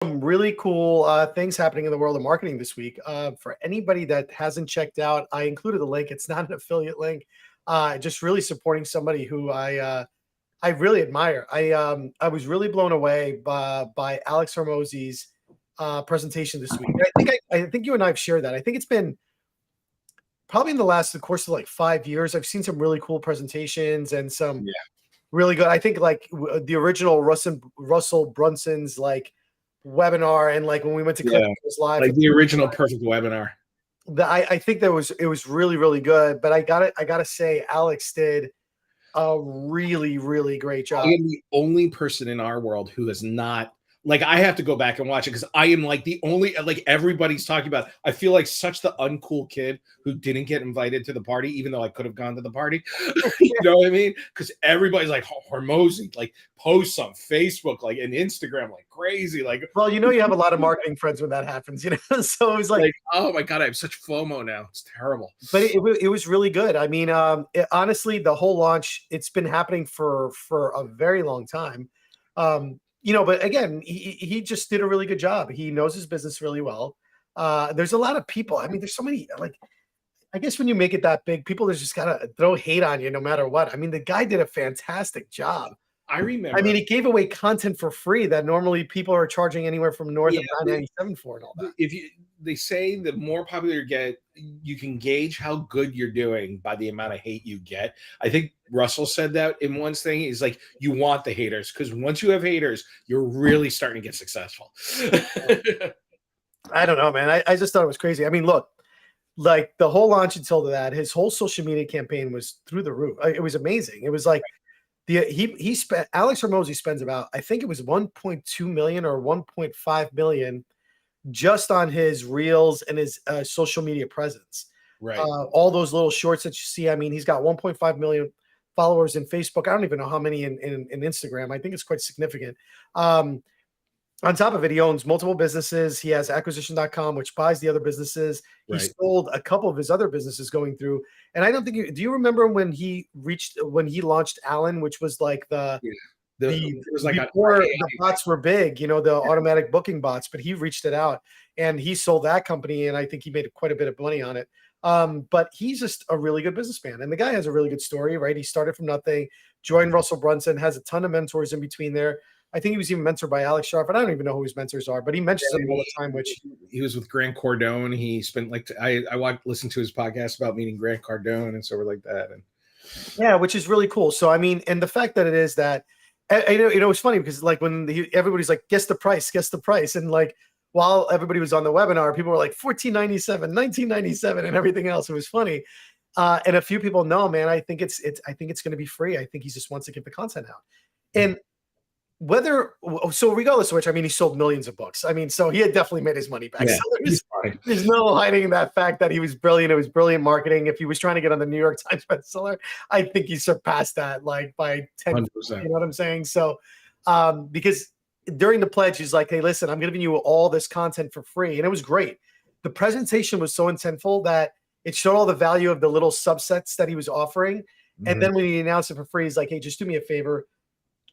Some really cool things happening in the world of marketing this week. For anybody that hasn't checked out, I included a link. It's not an affiliate link. Just really supporting somebody who I really admire. I was really blown away by Alex Hormozi's presentation this week. I think you and I have shared that. I think it's been probably in the course of like 5 years. I've seen some really cool presentations and some really good. I think like the original Russell Brunson's like webinar, and like when we went to Klepner live, like the original perfect webinar. I think it was really, really good. But I gotta say, Alex did a really, really great job. I am the only person in our world who has not, like, I have to go back and watch it because I am like the only, like, everybody's talking about. I feel like such the uncool kid who didn't get invited to the party, even though I could have gone to the party. You know what I mean? Because everybody's like, Hormozi, like, posts on Facebook, like, and Instagram, like crazy. Like, well, you have a lot of marketing friends when that happens, So it was like, oh my God, I have such FOMO now. It's terrible. But it was really good. I mean, honestly, the whole launch, it's been happening for a very long time. But again, he just did a really good job. He knows his business really well. There's a lot of people. I mean, there's so many, like, I guess when you make it that big, people just gotta throw hate on you no matter what. I mean, the guy did a fantastic job. I remember. I mean, he gave away content for free that normally people are charging anywhere from north of $9.97 for and all that. They say the more popular you get, you can gauge how good you're doing by the amount of hate you get. I think Russell said that in one thing. He's like, you want the haters, because once you have haters, you're really starting to get successful. I don't know, man. I just thought it was crazy. I mean, look, like the whole launch until that, his whole social media campaign was through the roof. It was amazing. It was like he spent, Alex Hormozi spends about, I think it was 1.2 million or 1.5 million just on his reels and his social media presence. Right. All those little shorts that you see. I mean, he's got 1.5 million followers in Facebook. I don't even know how many in Instagram. I think it's quite significant. On top of it, he owns multiple businesses. He has acquisition.com, which buys the other businesses. He sold a couple of his other businesses going through. And I don't think do you remember when he launched Allen, which was like before the bots were big, the automatic booking bots, but he reached it out and he sold that company. And I think he made quite a bit of money on it. But he's just a really good businessman. And the guy has a really good story, right? He started from nothing, joined Russell Brunson, has a ton of mentors in between there. I think he was even mentored by Alex Sharp, and I don't even know who his mentors are, but he mentions them all the time. Which he was with Grant Cardone. He spent I listened to his podcast about meeting Grant Cardone and sort of like that. And yeah, which is really cool. So I mean, and the fact that it is that, it's funny because like when everybody's like, guess the price, and like while everybody was on the webinar, people were like $14.97, $19.97, and everything else. It was funny, and a few people know, man. I think it's going to be free. I think he just wants to get the content out, and. Regardless of which, I mean, he sold millions of books. I mean, so he had definitely made his money back. Yeah, so there's no hiding that fact that he was brilliant. It was brilliant marketing. If he was trying to get on the New York Times bestseller, I think he surpassed that like by 10%. 100%. You know what I'm saying? So, because during the pledge, he's like, hey, listen, I'm giving you all this content for free. And it was great. The presentation was so intentful that it showed all the value of the little subsets that he was offering. Mm-hmm. And then when he announced it for free, he's like, hey, just do me a favor.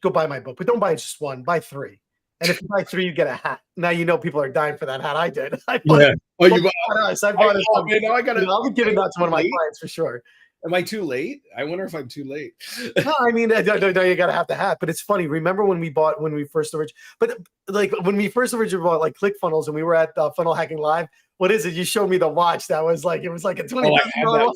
Go buy my book, but don't buy just one, buy three. And if you buy three, you get a hat. Now people are dying for that hat. I did. I bought it. You bought us. I bought it. I'll be giving that to one of my clients for sure. Am I too late? I wonder if I'm too late. No, I mean, no, you gotta have the hat. But it's funny. Remember when we first originally bought like ClickFunnels and we were at Funnel Hacking Live. What is it? You showed me the watch that was like, it was like a $20 watch.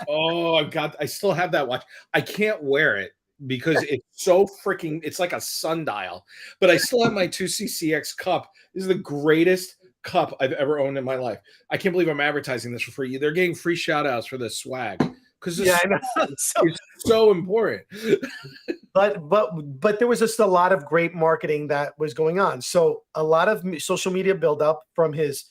Oh, I still have that watch. I can't wear it because it's so freaking, it's like a sundial, but I still have my 2CCX cup. This is the greatest cup I've ever owned in my life. I can't believe I'm advertising this for free. They're getting free shout outs for this swag because it's so important. but there was just a lot of great marketing that was going on. So a lot of social media build up from his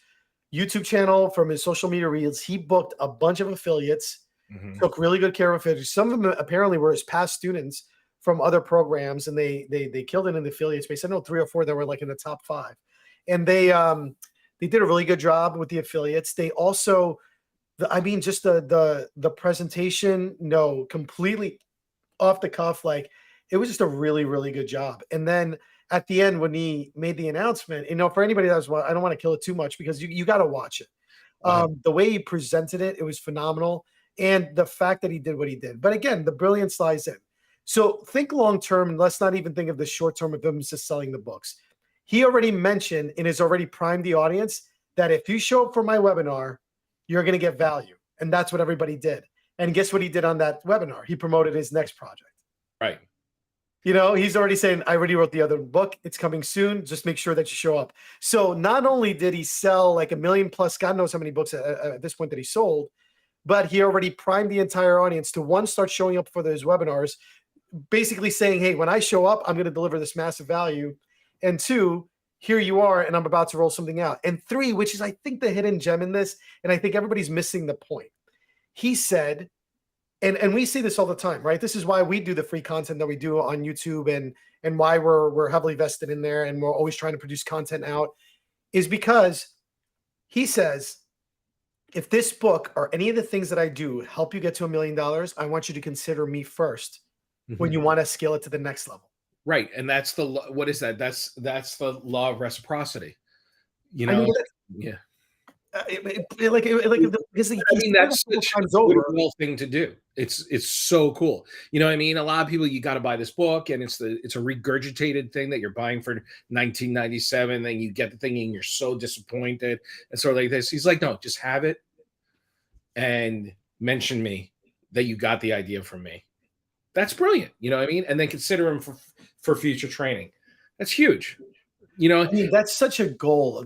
YouTube channel, from his social media reels. He booked a bunch of affiliates. Mm-hmm. Took really good care of it. Some of them apparently were his past students from other programs, and they killed it in the affiliate space. I know 3 or 4 that were like in the top 5, and they did a really good job with the affiliates. They also, just the presentation, completely off the cuff, like it was just a really, really good job. And then at the end when he made the announcement, for anybody that's, I don't want to kill it too much because you got to watch it. The way he presented it, it was phenomenal. And the fact that he did what he did. But again, the brilliance lies in. So think long term, and let's not even think of the short term of him just selling the books. He already mentioned and has already primed the audience that if you show up for my webinar, you're going to get value. And that's what everybody did. And guess what he did on that webinar? He promoted his next project. Right. He's already saying, I already wrote the other book. It's coming soon. Just make sure that you show up. So not only did he sell like 1 million plus, God knows how many books at this point that he sold, but he already primed the entire audience to, one, start showing up for those webinars, basically saying, hey, when I show up, I'm going to deliver this massive value. And 2, here you are, and I'm about to roll something out. And 3, which is, I think, the hidden gem in this, and I think everybody's missing the point. He said, and we see this all the time, right? This is why we do the free content that we do on YouTube, and why we're heavily vested in there, and we're always trying to produce content out, is because he says, if this book or any of the things that I do help you get to $1 million, I want you to consider me first when you want to scale it to the next level. Right. And that's what is that? That's the law of reciprocity. Yeah. Because I mean, that's such a cool thing to do. It's so cool. You know what I mean? A lot of people, you got to buy this book, and it's a regurgitated thing that you're buying for $19.97. Then you get the thing and you're so disappointed and sort of like this. He's like, no, just have it and mention me that you got the idea from me. That's brilliant. You know what I mean? And then consider him for future training. That's huge. I mean, that's such a goal.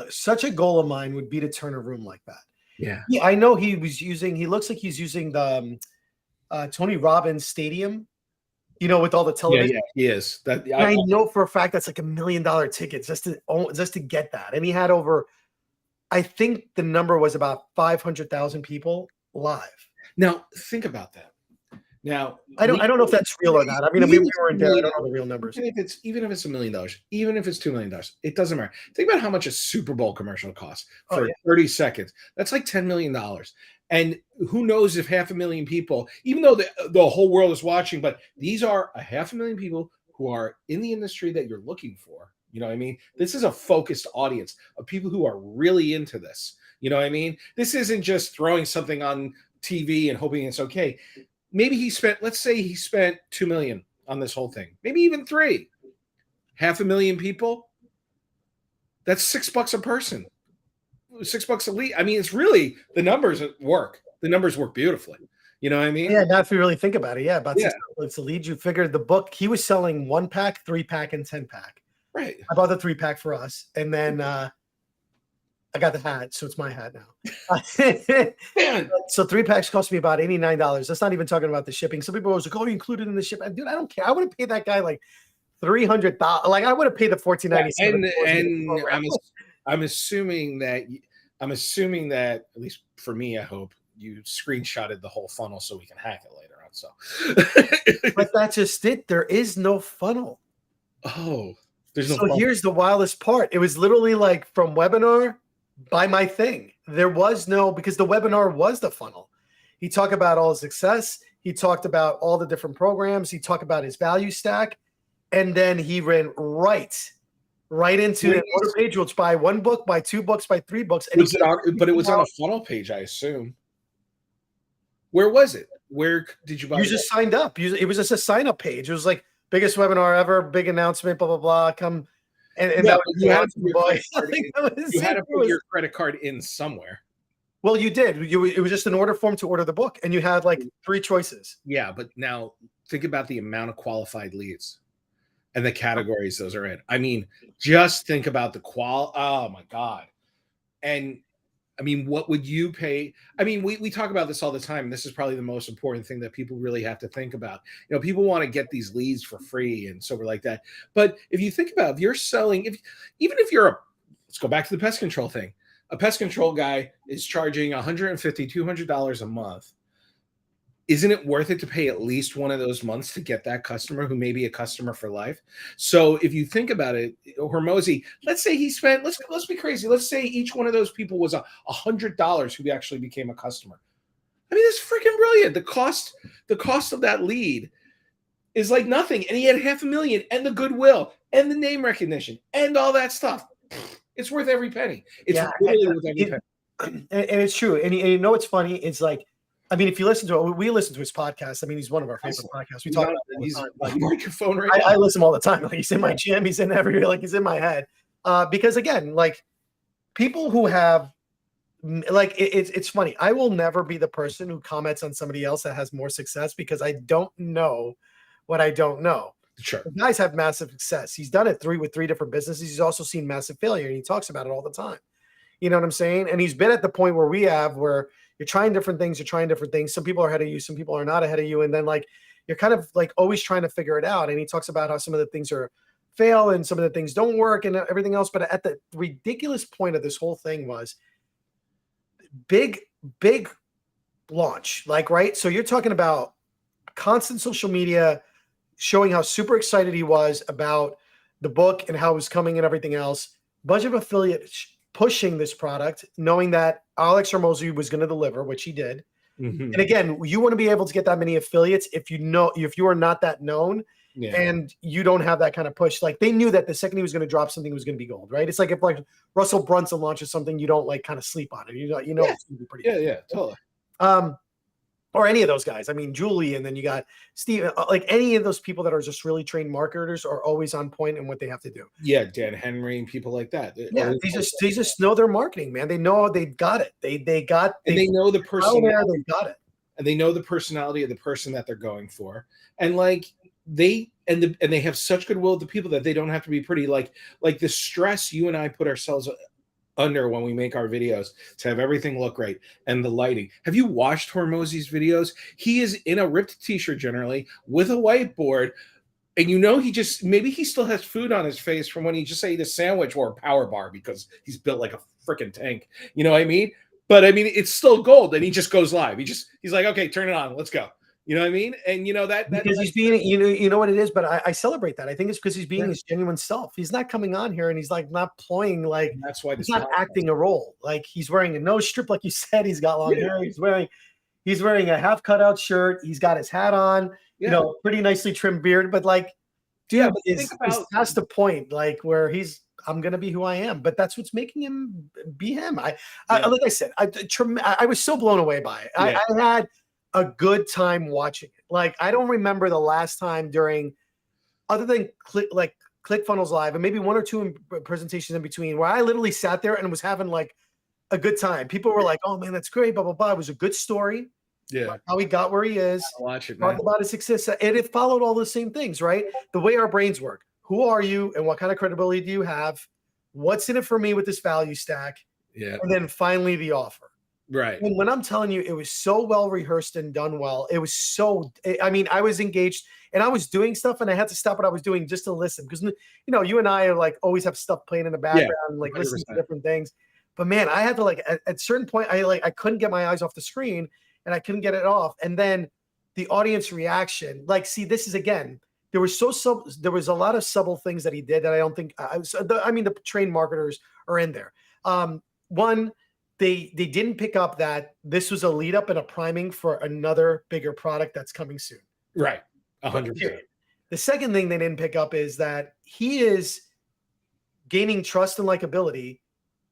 Such a goal of mine would be to turn a room like that. Yeah. I know he looks like he's using the Tony Robbins Stadium, with all the television. Yeah, he is. I know for a fact that's like $1 million ticket just to get that. And he had over, I think the number was about 500,000 people live. Now, think about that. Now, I don't know if that's real or not. I mean, we weren't there. I don't know the real numbers. Even if it's $1 million, even if it's $2 million, it doesn't matter. Think about how much a Super Bowl commercial costs for 30 seconds. That's like $10 million. And who knows if 500,000 people, even though the whole world is watching, but these are 500,000 people who are in the industry that you're looking for. You know what I mean? This is a focused audience of people who are really into this. You know what I mean? This isn't just throwing something on TV and hoping it's okay. Maybe let's say he spent $2 million on this whole thing, maybe even 3. 500,000 people. That's $6 a person, $6 a lead. I mean, it's really, the numbers work. The numbers work beautifully. You know what I mean? Yeah, not if you really think about it. Yeah, about $6 a lead. You figured the book, he was selling 1-pack, 3-pack, and 10-pack. Right. I bought the 3-pack for us, and then I got the hat, so it's my hat now. So 3 packs cost me about $89. That's not even talking about the shipping. Some people are like, "Oh, you included in the ship." Dude, I don't care. I would have paid that guy like $300. Like I would have paid the $14.97. And I'm assuming that at least for me, I hope you screenshotted the whole funnel so we can hack it later on. So, but that's just it. There is no funnel. Oh, there's no. So here's the wildest part. It was literally like from webinar. Buy my thing. There was no, because the webinar was the funnel. He talked about all his success. He talked about all the different programs. He talked about his value stack. And then he ran right into the order page, which buy 1 book, buy 2 books, buy 3 books. And but it was on a funnel page, I assume. Where was it? Where did you buy it? You just signed up. It was just a sign up page. It was like biggest webinar ever, big announcement, blah, blah, blah. Come. And that was you had to put your credit card in somewhere. Well, you did. It was just an order form to order the book, and you had like 3 choices. Yeah, but now think about the amount of qualified leads and the categories those are in. I mean, just think about the oh my God. And I mean, what would you pay? I mean, we talk about this all the time. This is probably the most important thing that people really have to think about. People want to get these leads for free and so we're like that. But if you think about, if you're selling, even if you're let's go back to the pest control thing. A pest control guy is charging $150, $200 a month. Isn't it worth it to pay at least one of those months to get that customer who may be a customer for life? So if you think about it, Hormozi, let's say he spent, let's be crazy. Let's say each one of those people was $100 who actually became a customer. I mean, it's freaking brilliant. The cost of that lead is like nothing. And he had 500,000 and the goodwill. and the name recognition and all that stuff. It's worth every penny. It's literally worth every penny. And it's true. And you know what's funny? It's like, I mean, if you listen to it, we listen to his podcast. I mean, he's one of our favorite podcasts. We talk about it all the time. My microphone right now. I listen all the time. Like, he's in my gym. He's in everywhere. Like, he's in my head. Because again, like, people who have, like, it's funny. I will never be the person who comments on somebody else that has more success because I don't know what I don't know. Sure. The guys have massive success. He's done it with three different businesses. He's also seen massive failure, and he talks about it all the time. You know what I'm saying? And he's been at the point where where you're trying different things. Some people are ahead of you. Some people are not ahead of you. And then, like, you're kind of like always trying to figure it out. And he talks about how some of the things fail and some of the things don't work and everything else. But at the ridiculous point of this whole thing was big launch. Like, right? So you're talking about constant social media showing how super excited he was about the book and how it was coming and everything else. Bunch of affiliates pushing this product, knowing that Alex Hormozi was going to deliver, which he did. Mm-hmm. And again, you want to be able to get that many affiliates if you are not that known and you don't have that kind of push. Like, they knew that the second he was going to drop something, it was going to be gold, right? It's like if, like, Russell Brunson launches something, you don't, like, kind of sleep on it. You know it's going to be pretty good. Yeah, totally. Or any of those guys. I mean, Julie, and then you got Steve, like any of those people that are just really trained marketers are always on point in what they have to do. Yeah, Dan Henry and people like that. Yeah, they just know their marketing, man. They know they've got it. They know the personality. They've got it. And they know the personality of the person that they're going for. And like they have such goodwill to people that they don't have to be pretty. Like the stress you and I put ourselves under when we make our videos to have everything look right and the lighting. Have you watched Hormozi's videos? He is in a ripped t-shirt generally with a whiteboard, and maybe he still has food on his face from when he just ate a sandwich or a power bar because he's built like a freaking tank. You know what I mean? But I mean, it's still gold, and he just goes live. He's like, okay, turn it on, let's go. You know what I mean? And that because he's being, you know what it is, but I celebrate that. I think it's because he's being his genuine self. He's not coming on here and he's like not ploying, like, that's why he's not acting a role. Like, he's wearing a nose strip, like you said. He's got long hair. He's wearing a half cutout shirt. He's got his hat on. Pretty nicely trimmed beard. But like, dude, it's past the point, like, where I'm gonna be who I am. But that's what's making him be him. Like I said, I was so blown away by it. I had a good time watching it. Like, I don't remember the last time other than ClickFunnels Live and maybe one or two presentations in between, where I literally sat there and was having like a good time. People were like, "Oh man, that's great!" Blah blah blah. It was a good story. Yeah, how he got where he is. Watch it, man. Talked about his success, and it followed all the same things, right? The way our brains work. Who are you, and what kind of credibility do you have? What's in it for me with this value stack? Yeah, and then finally the offer. Right. And when I'm telling you, it was so well rehearsed and done well. It was I mean, I was engaged and I was doing stuff and I had to stop what I was doing just to listen. Because, you and I are like always have stuff playing in the background, like 100%. Listening to different things. But man, I had to at a certain point, I couldn't get my eyes off the screen and I couldn't get it off. And then the audience reaction, like, see, this is again, there was a lot of subtle things that he did that I don't think, the trained marketers are in there. One, They didn't pick up that this was a lead up and a priming for another bigger product that's coming soon. Right. 100%. The second thing they didn't pick up is that he is gaining trust and likability.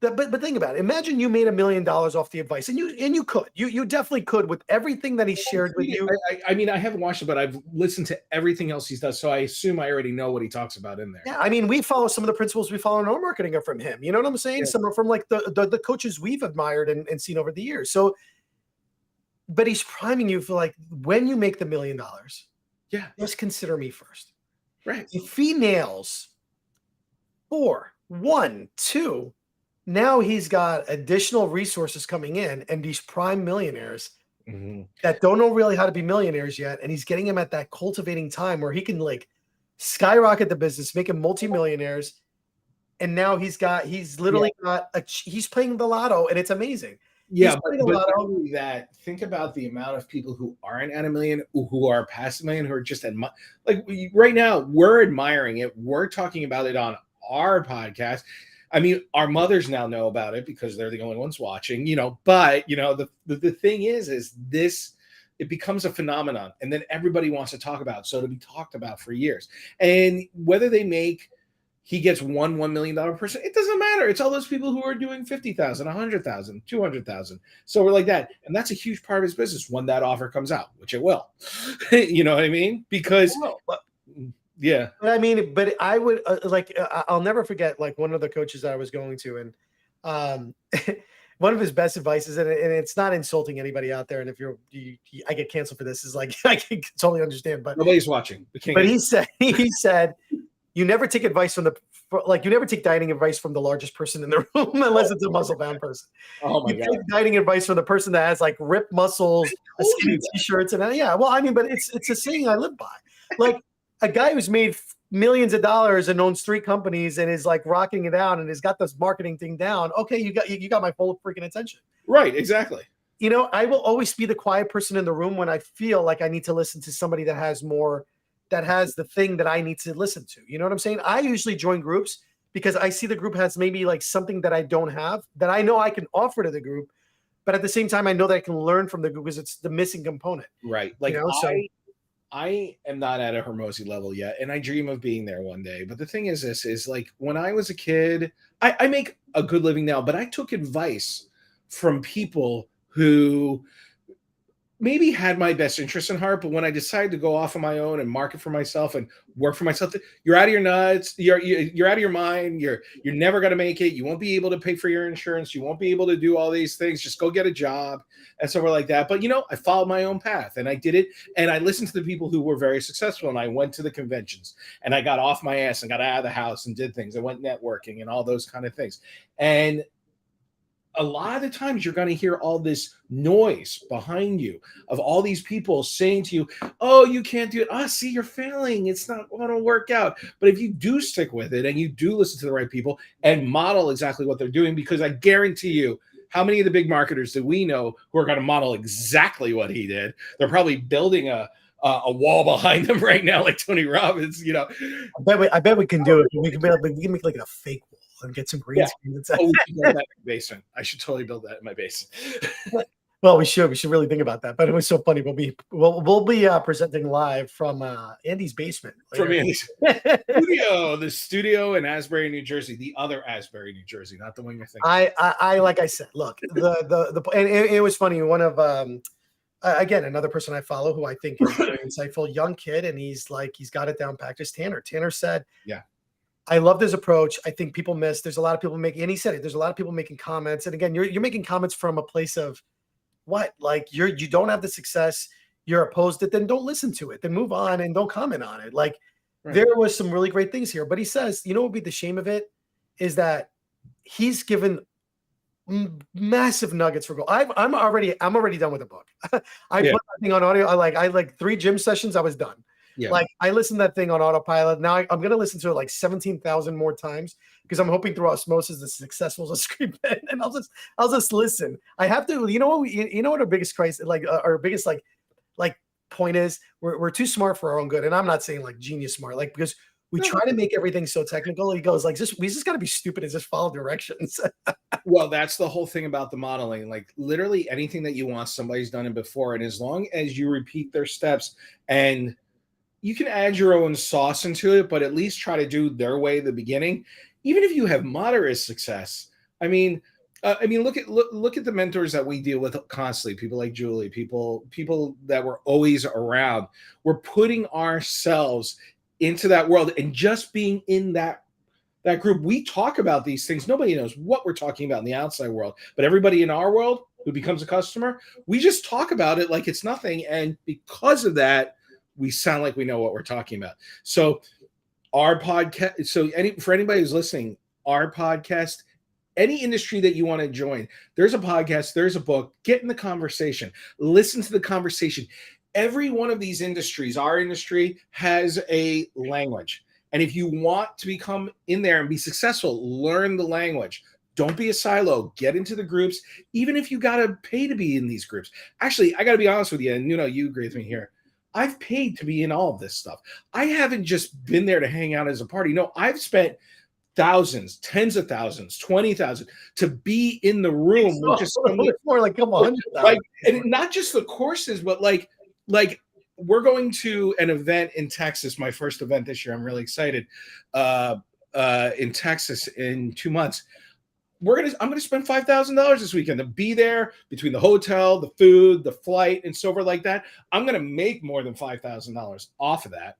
But think about it. Imagine you made $1 million off the advice, and you could. You definitely could with everything that he shared with you. I mean, I haven't watched it, but I've listened to everything else he's done, so I assume I already know what he talks about in there. Yeah, I mean, we follow some of the principles we follow in our marketing are from him. You know what I'm saying? Yeah. Some are from like the coaches we've admired and seen over the years. So, but he's priming you for like, when you make the $1 million, just consider me first. Right. If he nails 4, 1, 2. Now he's got additional resources coming in and these prime millionaires that don't know really how to be millionaires yet. And he's getting them at that cultivating time where he can like skyrocket the business, make them multimillionaires. And now he's literally he's playing the lotto and it's amazing. Yeah, but not only that, think about the amount of people who aren't at $1 million, who are past $1 million, who are just like right now, we're admiring it. We're talking about it on our podcast. I mean, our mothers now know about it because they're the only ones watching, but the thing is this, it becomes a phenomenon and then everybody wants to talk about it. So it'll be talked about for years. And whether they make he gets $1 million person. It doesn't matter. It's all those people who are doing 50,000, 100,000, 200,000. So we're like that. And that's a huge part of his business when that offer comes out, which it will. You know what I mean? Because yeah. But I mean, but I would I'll never forget like one of the coaches that I was going to, and one of his best advices, and it's not insulting anybody out there. And if I get canceled for this, is like I can totally understand. But nobody's watching. But he said, you never take advice you never take dieting advice from the largest person in the room unless it's a muscle bound person. Oh my God. Take dieting advice from the person that has like ripped muscles, skinny t-shirts, and yeah. Well, I mean, but it's a saying I live by. Like a guy who's made millions of dollars and owns 3 companies and is like rocking it out and has got this marketing thing down. Okay, you got my full freaking attention. Right, exactly. You know, I will always be the quiet person in the room when I feel like I need to listen to somebody that has the thing that I need to listen to. You know what I'm saying? I usually join groups because I see the group has maybe like something that I don't have that I know I can offer to the group. But at the same time, I know that I can learn from the group because it's the missing component. Right. Like, you know, I am not at a Hormozi level yet, and I dream of being there one day. But the thing is, this is like when I was a kid, I make a good living now, but I took advice from people who maybe had my best interest in heart, but when I decided to go off on my own and market for myself and work for myself, you're out of your nuts. You're out of your mind. You're never going to make it. You won't be able to pay for your insurance. You won't be able to do all these things. Just go get a job and somewhere like that. But, you know, I followed my own path and I did it. And I listened to the people who were very successful. And I went to the conventions and I got off my ass and got out of the house and did things. I went networking and all those kind of things. And a lot of the times you're going to hear all this noise behind you of all these people saying to you, oh, you can't do it. Oh, see, you're failing. It's not going to work out. But if you do stick with it and you do listen to the right people and model exactly what they're doing, because I guarantee you, how many of the big marketers do we know who are going to model exactly what he did? They're probably building a wall behind them right now, like Tony Robbins, you know. I bet we can do it. We can make like a fake wall and get some green screen inside. Oh, we should build that in my basement. I should totally build that in my basement. Well, we should really think about that. But it was so funny. We'll be presenting live from Andy's basement. From Andy's studio, the studio in Asbury, New Jersey, the other Asbury, New Jersey, not the one you're thinking. I like I said, look, and it was funny. One of again, another person I follow who I think is very insightful, young kid, and he's got it down packed. Is Tanner. Tanner said, yeah, I love this approach. I think people miss. There's a lot of people making, and he said it. There's a lot of people making comments, and again, you're making comments from a place of what? Like you don't have the success. You're opposed to it. Then don't listen to it. Then move on and don't comment on it. Like there was some really great things here, but he says, you know, what would be the shame of it is that he's given massive nuggets for gold. I'm already done with the book. I put that thing on audio. I like 3 gym sessions. I was done. Yeah. Like I listened to that thing on autopilot. Now I'm going to listen to it like 17,000 more times because I'm hoping through osmosis the successful is a screen pen, and I'll just listen. I have to, you know what our biggest crisis, like our biggest like point is we're too smart for our own good. And I'm not saying like genius smart, like because we try to make everything so technical. He goes like, we just got to be stupid and just follow directions. Well, that's the whole thing about the modeling. Like literally anything that you want, somebody's done it before. And as long as you repeat their steps and you can add your own sauce into it, but at least try to do their way at the beginning. Even if you have moderate success, I mean, look at the mentors that we deal with constantly. People like Julie, people that were always around. We're putting ourselves into that world and just being in that group. We talk about these things. Nobody knows what we're talking about in the outside world, but everybody in our world who becomes a customer, we just talk about it like it's nothing. And because of that, we sound like we know what we're talking about. So our podcast, for anybody who's listening, our podcast, any industry that you want to join, there's a podcast, there's a book, get in the conversation, listen to the conversation. Every one of these industries, our industry has a language. And if you want to become in there and be successful, learn the language. Don't be a silo. Get into the groups, even if you got to pay to be in these groups. Actually, I got to be honest with you, and you agree with me here. I've paid to be in all of this stuff. I haven't just been there to hang out as a party. No, I've spent thousands, tens of thousands, 20,000 to be in the room. More like come on, like, and not just the courses, but like we're going to an event in Texas, my first event this year. I'm really excited. in Texas in 2 months. I'm gonna spend $5,000 this weekend to be there between the hotel, the food, the flight, and so forth like that. I'm gonna make more than $5,000 off of that.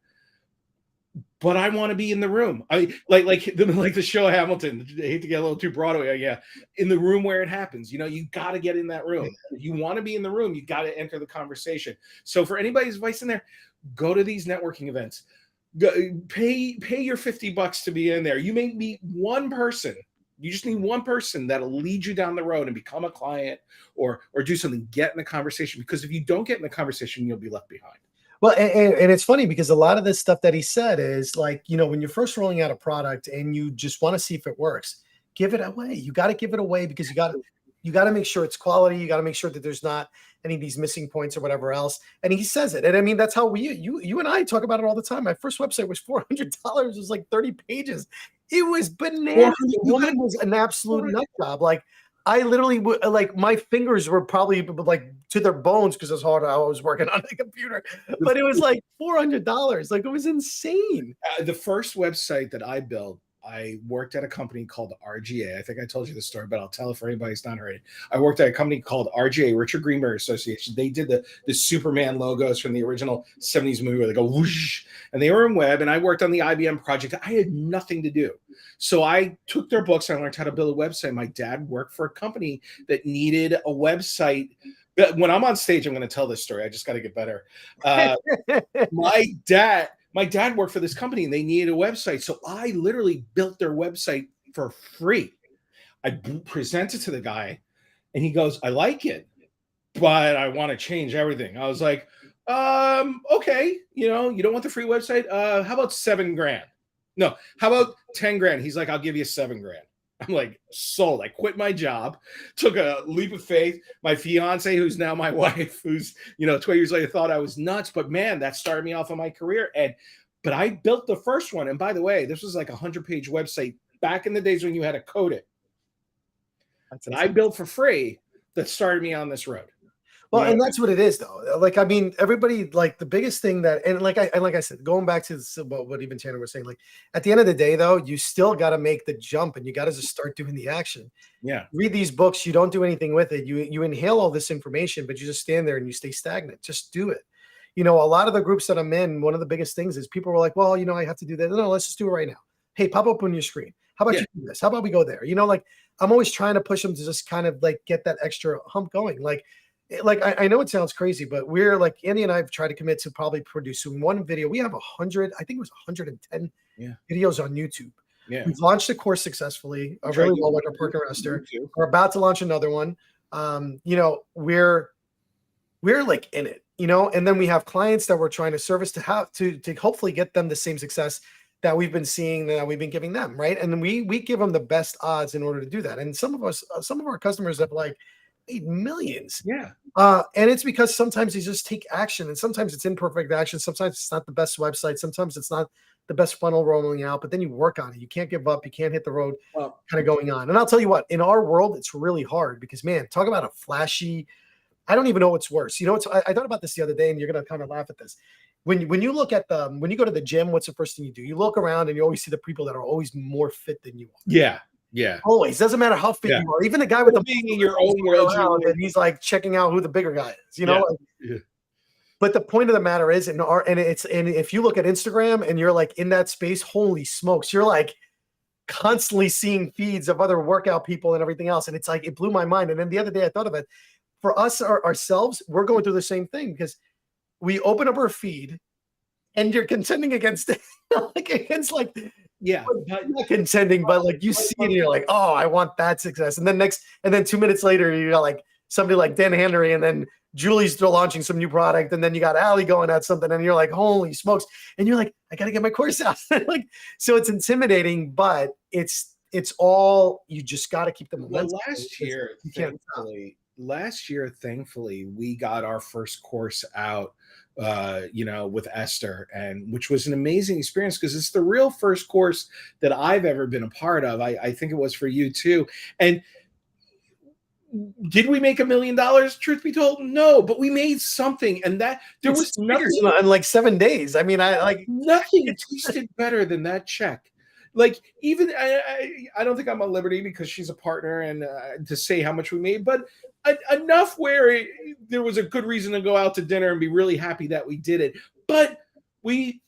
But I want to be in the room. I like the show Hamilton. I hate to get a little too Broadway. Yeah, in the room where it happens. You got to get in that room. If you want to be in the room, you got to enter the conversation. So for anybody's advice in there, go to these networking events. Pay your $50 to be in there. You may meet one person. You just need one person that'll lead you down the road and become a client or do something. Get in the conversation, because if you don't get in the conversation, you'll be left behind. Well, and it's funny because a lot of this stuff that he said is like, when you're first rolling out a product and you just want to see if it works, give it away. You got to give it away because you got to make sure it's quality. You got to make sure that there's not any of these missing points or whatever else. And he says it. And I mean, that's how you and I talk about it all the time. My first website was $400. It was like 30 pages. It was bananas. The woman was an absolute nut job. Like, I literally like my fingers were probably like to their bones because it's hard. I was working on the computer, but it was like $400. Like, it was insane. The first website that I built, I worked at a company called RGA. I think I told you the story, but I'll tell it for anybody who's not heard it. I worked at a company called RGA, Richard Greenberg Association. They did the Superman logos from the original 70s movie where they go whoosh, and they were in web, and I worked on the IBM project. I had nothing to do. So I took their books and I learned how to build a website. My dad worked for a company that needed a website. But when I'm on stage, I'm going to tell this story. I just got to get better. My dad worked for this company and they needed a website. So I literally built their website for free. I presented to the guy and he goes, I like it, but I want to change everything. I was like, okay, you don't want the free website. How about $7,000? No, how about 10 grand? He's like, I'll give you $7,000. I'm like, sold. I quit my job, took a leap of faith. My fiance, who's now my wife, who's 20 years later, thought I was nuts, but man, that started me off on my career. But I built the first one. And by the way, this was like a 100-page website back in the days when you had to code it. And I built for free. That started me on this road. Well, and that's what it is, though. Like, I mean, everybody, like, the biggest thing that, and like I said, going back to what even Tanner was saying, like, at the end of the day, though, you still got to make the jump and you got to just start doing the action. Yeah. Read these books. You don't do anything with it. You inhale all this information, but you just stand there and you stay stagnant. Just do it. A lot of the groups that I'm in, one of the biggest things is people were like, well, I have to do that. No, let's just do it right now. Hey, pop up on your screen. How about you do this? How about we go there? Like, I'm always trying to push them to just kind of like get that extra hump going. Like I know it sounds crazy, but we're like, Andy and I have tried to commit to probably producing one video. We have 100, I think it was 110 videos on YouTube. Yeah. We've launched a course successfully, really well with our partner Esther. We're about to launch another one. We're like in it, and then we have clients that we're trying to service to have to hopefully get them the same success that we've been seeing, that we've been giving them. Right. And then we give them the best odds in order to do that. And some of our customers have like made millions. Yeah. And it's because sometimes you just take action, and sometimes it's imperfect action. Sometimes it's not the best website. Sometimes it's not the best funnel rolling out, but then you work on it. You can't give up. You can't hit the road kind of going on. And I'll tell you what, in our world, it's really hard because, man, talk about a flashy, I don't even know what's worse. I thought about this the other day, and you're going to kind of laugh at this. When you look at when you go to the gym, what's the first thing you do? You look around and you always see the people that are always more fit than you are. Yeah. Yeah. Always. Doesn't matter how fit you are. Even the guy with the being in your own world, and he's like checking out who the bigger guy is, But the point of the matter is, and if you look at Instagram and you're like in that space, holy smokes, you're like constantly seeing feeds of other workout people and everything else. And it's like, it blew my mind. And then the other day I thought of it. For us ourselves, we're going through the same thing because we open up our feed and you're contending against not contending, but like you see it and you're like, oh, I want that success. And then 2 minutes later, you got like somebody like Dan Henry, and then Julie's still launching some new product. And then you got Ali going at something, and you're like, holy smokes. And you're like, I got to get my course out. So it's intimidating, but it's all, you just got to keep them. Well, last year, thankfully, we got our first course out, with Esther, and which was an amazing experience because it's the real first course that I've ever been a part of. I think it was for you too. And did we make $1 million? Truth be told, no, but we made something, and that there was nothing in like 7 days. I mean, nothing tasted better than that check. like even I don't think I'm at liberty because she's a partner and to say how much we made, but enough where there was a good reason to go out to dinner and be really happy that we did it. But we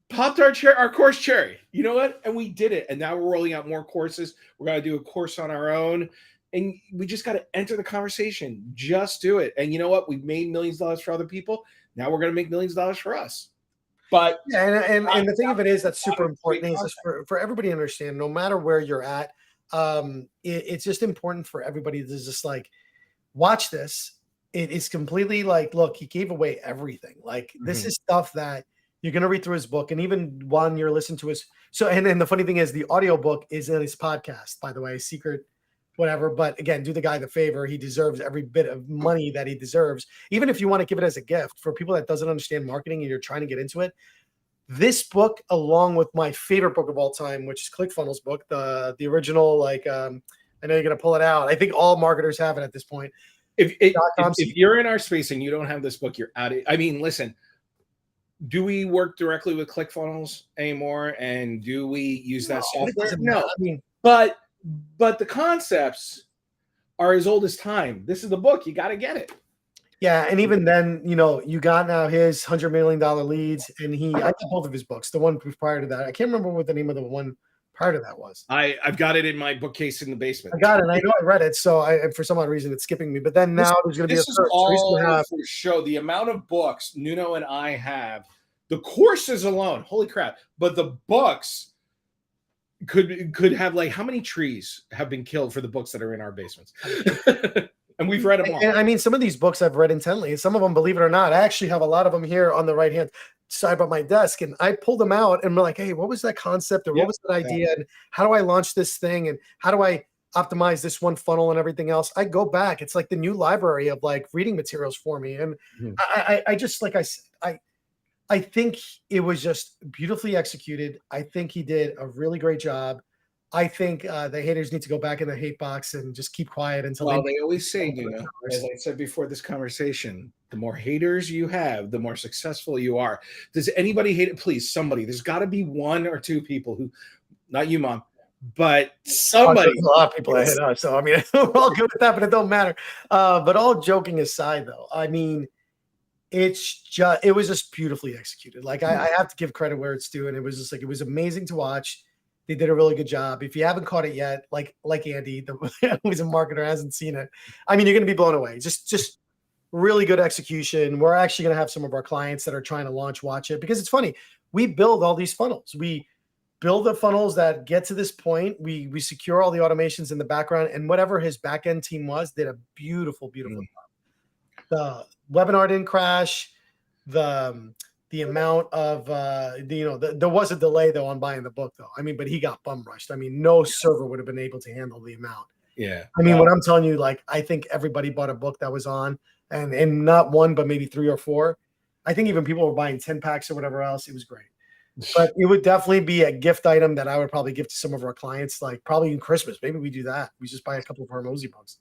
popped our course cherry. You know what? And we did it. And now we're rolling out more courses. We're going to do a course on our own. And we just got to enter the conversation. Just do it. And you know what? We've made millions of dollars for other people. Now we're going to make millions of dollars for us. But yeah, and the thing of it is that's super important is just for everybody to understand, no matter where you're at, it's just important for everybody to just like watch this. It is completely like, look, he gave away everything. Like this is stuff that you're going to read through his book. And even when you're listening to his, so, and then the funny thing is the audiobook is in his podcast, by the way, secret, whatever. But again, do the guy the favor. He deserves every bit of money that he deserves. Even if you want to give it as a gift for people that doesn't understand marketing and you're trying to get into it, this book, along with my favorite book of all time, which is ClickFunnels book, the original, like, I know you're going to pull it out. I think all marketers have it at this point. If you're in our space and you don't have this book, you're out of it. I mean, listen, do we work directly with ClickFunnels anymore? And do we use that software? No. I mean, but the concepts are as old as time. This is the book. You got to get it. Yeah. And even then, you know, you got now his $100 million leads, and I got both of his books. The one prior to that, I can't remember what the name of the one prior to that was. I've got it in my bookcase in the basement. I got it. And I know I read it. So for some odd reason, it's skipping me. But then now there's going to be a search. All for show the amount of books Nuno and I have. The courses alone, holy crap! But the books could have, like, how many trees have been killed for the books that are in our basements? And we've read them all. And I mean, some of these books I've read intently. Some of them, believe it or not, I actually have a lot of them here on the right hand side by my desk. And I pulled them out and we're like, hey, what was that concept? Or what was that idea? And how do I launch this thing? And how do I optimize this one funnel and everything else? I go back. It's like the new library of like reading materials for me. And I just, like I said, I think it was just beautifully executed. I think he did a really great job. I think the haters need to go back in the hate box and just keep quiet until they always say, you know, as I said before this conversation, the more haters you have, the more successful you are. Does anybody hate it? Please, somebody. There's got to be one or two people who, not you, Mom, but somebody. A lot of people that hate us. So, I mean, we're all good with that, but it don't matter. But all joking aside, though, I mean, it was just beautifully executed. Like I have to give credit where it's due. And it was just like, it was amazing to watch. They did a really good job. If you haven't caught it yet, like Andy, who's a marketer, hasn't seen it, I mean, you're going to be blown away. Just really good execution. We're actually going to have some of our clients that are trying to launch watch it, because it's funny. We build all these funnels. We build the funnels that get to this point. We secure all the automations in the background, and whatever his back end team was did a beautiful job. The webinar didn't crash. The amount of there was a delay though on buying the book though. I mean, but he got bum rushed. I mean, no server would have been able to handle the amount. Yeah. I mean, what I'm telling you, like, I think everybody bought a book that was on, and not one, but maybe 3 or 4. I think even people were buying 10 packs or whatever else. It was great. But it would definitely be a gift item that I would probably give to some of our clients, like probably in Christmas. Maybe we do that. We just buy a couple of Hormozi books.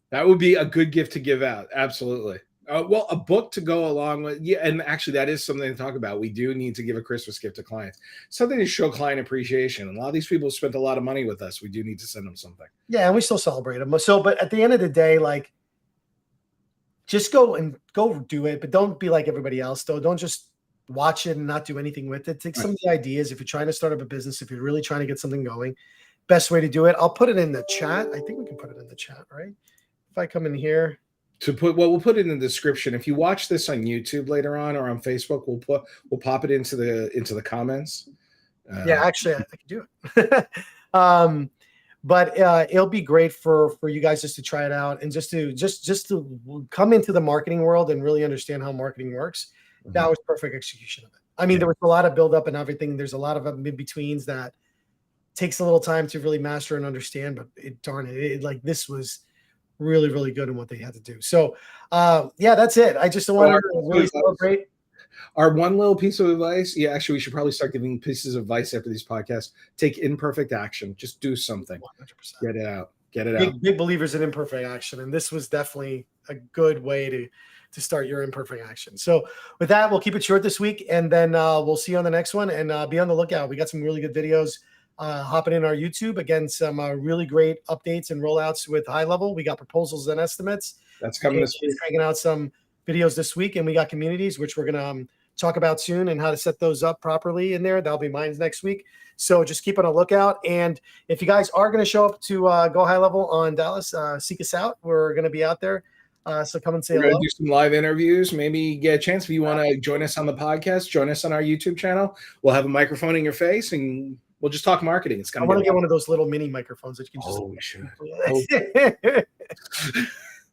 That would be a good gift to give out. Absolutely. Well, a book to go along with, yeah, and actually that is something to talk about. We do need to give a Christmas gift to clients, something to show client appreciation. And a lot of these people spent a lot of money with us. We do need to send them something. Yeah, and we still celebrate them. So, but at the end of the day, like, just go do it, but don't be like everybody else. Though, don't just watch it and not do anything with it. Take some of the ideas. If you're trying to start up a business, if you're really trying to get something going, best way to do it. I'll put it in the chat. I think we can put it in the chat, right? If I come in here. We'll put it in the description. If you watch this on YouTube later on or on Facebook, we'll pop it into the comments. Yeah, actually, I can do it. But it'll be great for you guys just to try it out and just to come into the marketing world and really understand how marketing works. Mm-hmm. That was perfect execution of it. I mean, there was a lot of build up and everything. There's a lot of in-betweens that takes a little time to really master and understand. But like this was really, really good in what they had to do. So, yeah, that's it. I just wanted to really celebrate. Our one little piece of advice, yeah, actually, we should probably start giving pieces of advice after these podcasts. Take imperfect action. Just do something. 100%. Get it out. Big believers in imperfect action, and this was definitely a good way to start your imperfect action. So, with that, we'll keep it short this week, and then we'll see you on the next one. And be on the lookout. We got some really good videos hopping in our YouTube. Again, some really great updates and rollouts with High Level. We got proposals and estimates. That's coming this week. Cranking out some videos this week, and we got communities, which we're going to talk about soon and how to set those up properly in there. That'll be mine next week. So just keep on a lookout. And if you guys are going to show up to Go High Level on Dallas, seek us out. We're going to be out there. So come and say hello. We're going to do some live interviews. Maybe get a chance if you want to join us on the podcast, join us on our YouTube channel. We'll have a microphone in your face and we'll just talk marketing. It's going to I want to get one of those little mini microphones that you can just. Oh, we should.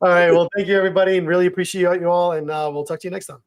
All right. Well, thank you, everybody, and really appreciate you all. And we'll talk to you next time.